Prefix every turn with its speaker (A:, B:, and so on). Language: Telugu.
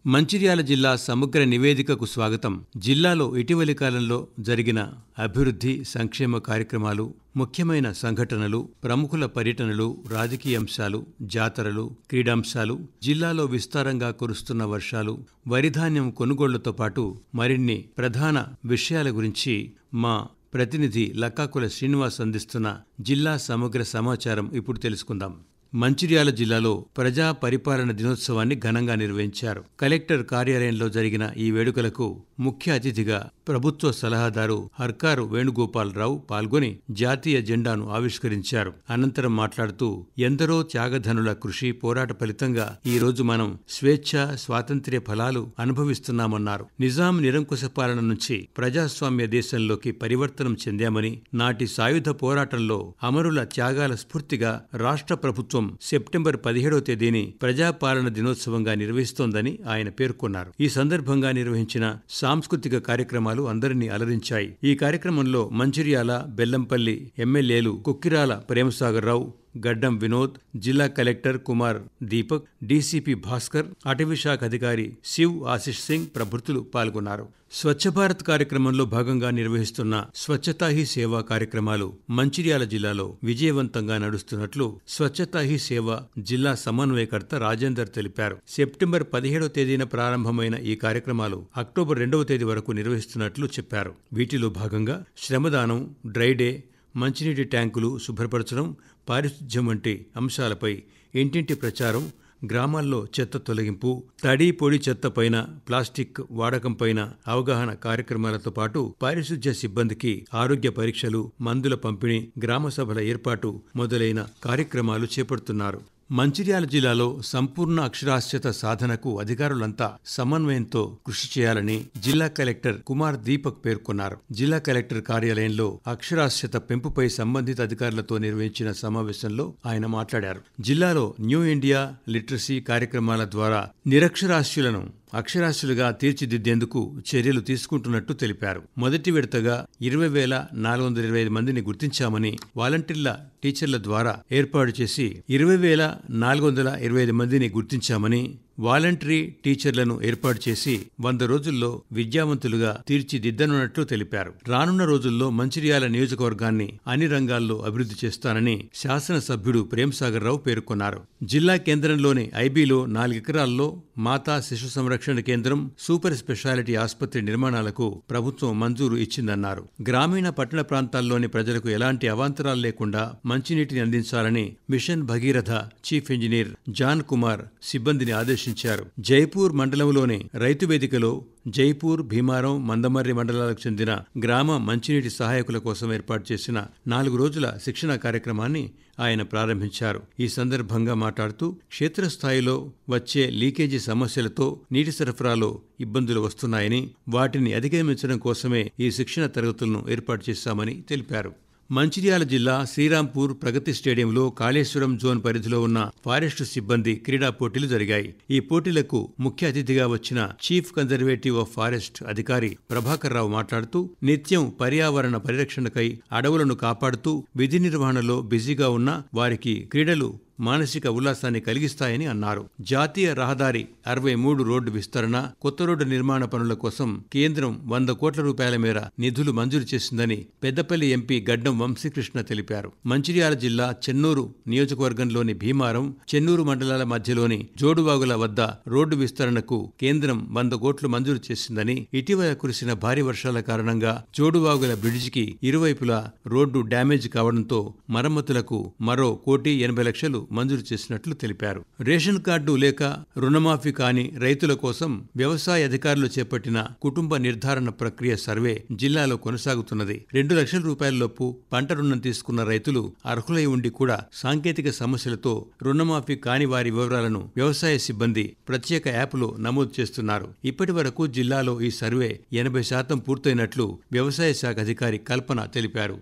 A: మంచిర్యాల జిల్లా సమగ్ర నివేదికకు స్వాగతం. జిల్లాలో ఇటీవలి కాలంలో జరిగిన అభివృద్ధి, సంక్షేమ కార్యక్రమాలు, ముఖ్యమైన సంఘటనలు, ప్రముఖుల పర్యటనలు, రాజకీయాంశాలు, జాతరలు, క్రీడాంశాలు, జిల్లాలో విస్తారంగా కురుస్తున్న వర్షాలు, వరిధాన్యం కొనుగోళ్లతో పాటు మరిన్ని ప్రధాన విషయాల గురించి మా ప్రతినిధి లక్కాకుల శ్రీనివాస్ అందిస్తున్న జిల్లా సమగ్ర సమాచారం ఇప్పుడు తెలుసుకుందాం. మంచిర్యాల జిల్లాలో ప్రజా పరిపాలన దినోత్సవాన్ని ఘనంగా నిర్వహించారు. కలెక్టర్ కార్యాలయంలో జరిగిన ఈ వేడుకలకు ముఖ్య అతిథిగా ప్రభుత్వ సలహాదారు హర్కారు వేణుగోపాలరావు పాల్గొని జాతీయ జెండాను ఆవిష్కరించారు. అనంతరం మాట్లాడుతూ ఎందరో త్యాగధనుల కృషి, పోరాట ఫలితంగా ఈ రోజు మనం స్వేచ్ఛ, స్వాతంత్ర్య ఫలాలు అనుభవిస్తున్నామన్నారు. నిజాం నిరంకుశ పాలన నుంచి ప్రజాస్వామ్య దేశంలోకి పరివర్తనం చెందామని, నాటి సాయుధ పోరాటంలో అమరుల త్యాగాల స్ఫూర్తిగా రాష్ట్ర ప్రభుత్వం సెప్టెంబర్ 17వ తేదీని ప్రజాపాలన దినోత్సవంగా నిర్వహిస్తోందని ఆయన పేర్కొన్నారు. ఈ సందర్భంగా నిర్వహించిన సాంస్కృతిక కార్యక్రమాలు అందరినీ అలరించాయి. ఈ కార్యక్రమంలో మంచిర్యాల, బెల్లంపల్లి ఎమ్మెల్యేలు కుక్కిరాల ప్రేమసాగర్రావు, గడ్డం వినోద్, జిల్లా కలెక్టర్ కుమార్ దీపక్, డీసీపీ భాస్కర్, అటవీశాఖ అధికారి శివ్ ఆశిష్ సింగ్ ప్రభృతులు పాల్గొన్నారు. స్వచ్ఛ భారత్ కార్యక్రమంలో భాగంగా నిర్వహిస్తున్న స్వచ్ఛతా హీ సేవ కార్యక్రమాలు మంచిర్యాల జిల్లాలో విజయవంతంగా నడుస్తున్నట్లు స్వచ్ఛతా హీ సేవ జిల్లా సమన్వయకర్త రాజేందర్ తెలిపారు. సెప్టెంబర్ 17వ తేదీన ప్రారంభమైన ఈ కార్యక్రమాలు అక్టోబర్ 2వ తేదీ వరకు నిర్వహిస్తున్నట్లు చెప్పారు. వీటిలో భాగంగా శ్రమదానం, డ్రై డే, మంచినీటి ట్యాంకులు శుభ్రపరచడం, పారిశుధ్యం వంటి అంశాలపై ఇంటింటి ప్రచారం, గ్రామాల్లో చెత్త తొలగింపు, తడి పొడి చెత్త పైన, ప్లాస్టిక్ వాడకంపైన అవగాహన కార్యక్రమాలతో పాటు పారిశుధ్య సిబ్బందికి ఆరోగ్య పరీక్షలు, మందుల పంపిణీ, గ్రామ సభల ఏర్పాటు మొదలైన కార్యక్రమాలు చేపడుతున్నారు. మంచిర్యాల జిల్లాలో సంపూర్ణ అక్షరాస్యత సాధనకు అధికారులంతా సమన్వయంతో కృషి చేయాలని జిల్లా కలెక్టర్ కుమార్ దీపక్ పేర్కొన్నారు. జిల్లా కలెక్టర్ కార్యాలయంలో అక్షరాస్యత పెంపుపై సంబంధిత అధికారులతో నిర్వహించిన సమావేశంలో ఆయన మాట్లాడారు. జిల్లాలో న్యూ ఇండియా లిటరసీ కార్యక్రమాల ద్వారా నిరక్షరాస్యులను అక్షరాస్యులుగా తీర్చిదిద్దేందుకు చర్యలు తీసుకుంటున్నట్టు తెలిపారు. మొదటి విడతగా 20,425 మందిని గుర్తించామని, వాలంటీర్ల టీచర్ల ద్వారా ఏర్పాటు చేసి 20,425 మందిని గుర్తించామని, వాలంటరీ టీచర్లను ఏర్పాటు చేసి 100 రోజుల్లో విద్యావంతులుగా తీర్చిదిద్దనున్నట్లు తెలిపారు. రానున్న రోజుల్లో మంచిర్యాల నియోజకవర్గాన్ని అన్ని రంగాల్లో అభివృద్ధి చేస్తానని శాసనసభ్యుడు ప్రేమసాగర్ రావు పేర్కొన్నారు. జిల్లా కేంద్రంలోని ఐబీలో 4 ఎకరాల్లో మాతా శిశు సంరక్షణ కేంద్రం, సూపర్ స్పెషాలిటీ ఆసుపత్రి నిర్మాణాలకు ప్రభుత్వం మంజూరు ఇచ్చిందన్నారు. గ్రామీణ పట్టణ ప్రాంతాల్లోని ప్రజలకు ఎలాంటి అవాంతరాలు లేకుండా మంచినీటిని అందించాలని mission Bhagiratha chief engineer John Kumar సిబ్బందిని ఆదేశించారు. జైపూర్ మండలంలోని రైతు వేదికలో జైపూర్, భీమారం, మందమర్రి మండలాలకు చెందిన గ్రామ మంచినీటి సహాయకుల కోసం ఏర్పాటు చేసిన 4 రోజుల శిక్షణ కార్యక్రమాన్ని ఆయన ప్రారంభించారు. ఈ సందర్భంగా మాట్లాడుతూ క్షేత్రస్థాయిలో వచ్చే లీకేజీ సమస్యలతో నీటి సరఫరాలో ఇబ్బందులు వస్తున్నాయని, వాటిని అధిగమించడం కోసమే ఈ శిక్షణ తరగతులను ఏర్పాటు చేశామని తెలిపారు. మంచిర్యాల జిల్లా శ్రీరాంపూర్ ప్రగతి స్టేడియంలో కాళేశ్వరం జోన్ పరిధిలో ఉన్న ఫారెస్టు సిబ్బంది క్రీడా పోటీలు జరిగాయి. ఈ పోటీలకు ముఖ్య అతిథిగా వచ్చిన చీఫ్ కన్జర్వేటివ్ ఆఫ్ ఫారెస్ట్ అధికారి ప్రభాకర్ రావు మాట్లాడుతూ నిత్యం పర్యావరణ పరిరక్షణకై అడవులను కాపాడుతూ విధి నిర్వహణలో బిజీగా ఉన్న వారికి క్రీడలు మానసిక ఉల్లాసాన్ని కలిగిస్తాయని అన్నారు. జాతీయ రహదారి 63 రోడ్డు విస్తరణ, కొత్త రోడ్డు నిర్మాణ పనుల కోసం కేంద్రం 100 కోట్ల రూపాయల మేర నిధులు మంజూరు చేసిందని పెద్దపల్లి ఎంపీ గడ్డం వంశీకృష్ణ తెలిపారు. మంచిర్యాల జిల్లా చెన్నూరు నియోజకవర్గంలోని భీమారం, చెన్నూరు మండలాల మధ్యలోని జోడువాగుల వద్ద రోడ్డు విస్తరణకు కేంద్రం 100 కోట్లు మంజూరు చేసిందని, ఇటీవల కురిసిన భారీ వర్షాల కారణంగా జోడువాగుల బ్రిడ్జికి ఇరువైపులా రోడ్డు డ్యామేజ్ కావడంతో మరమ్మతులకు మరో 1,80,00,000 మంజూరు చేసినట్లు తెలిపారు. రేషన్ కార్డు లేక రుణమాఫీ కాని రైతుల కోసం వ్యవసాయ అధికారులు చేపట్టిన కుటుంబ నిర్ధారణ ప్రక్రియ సర్వే జిల్లాలో కొనసాగుతున్నది. 2 లక్షల రూపాయలలోపు పంట రుణం తీసుకున్న రైతులు అర్హులై ఉండి కూడా సాంకేతిక సమస్యలతో రుణమాఫీ కాని వారి వివరాలను వ్యవసాయ సిబ్బంది ప్రత్యేక యాప్లో నమోదు చేస్తున్నారు. ఇప్పటి వరకు జిల్లాలో ఈ సర్వే 80% పూర్తయినట్లు వ్యవసాయ శాఖ అధికారి కల్పన తెలిపారు.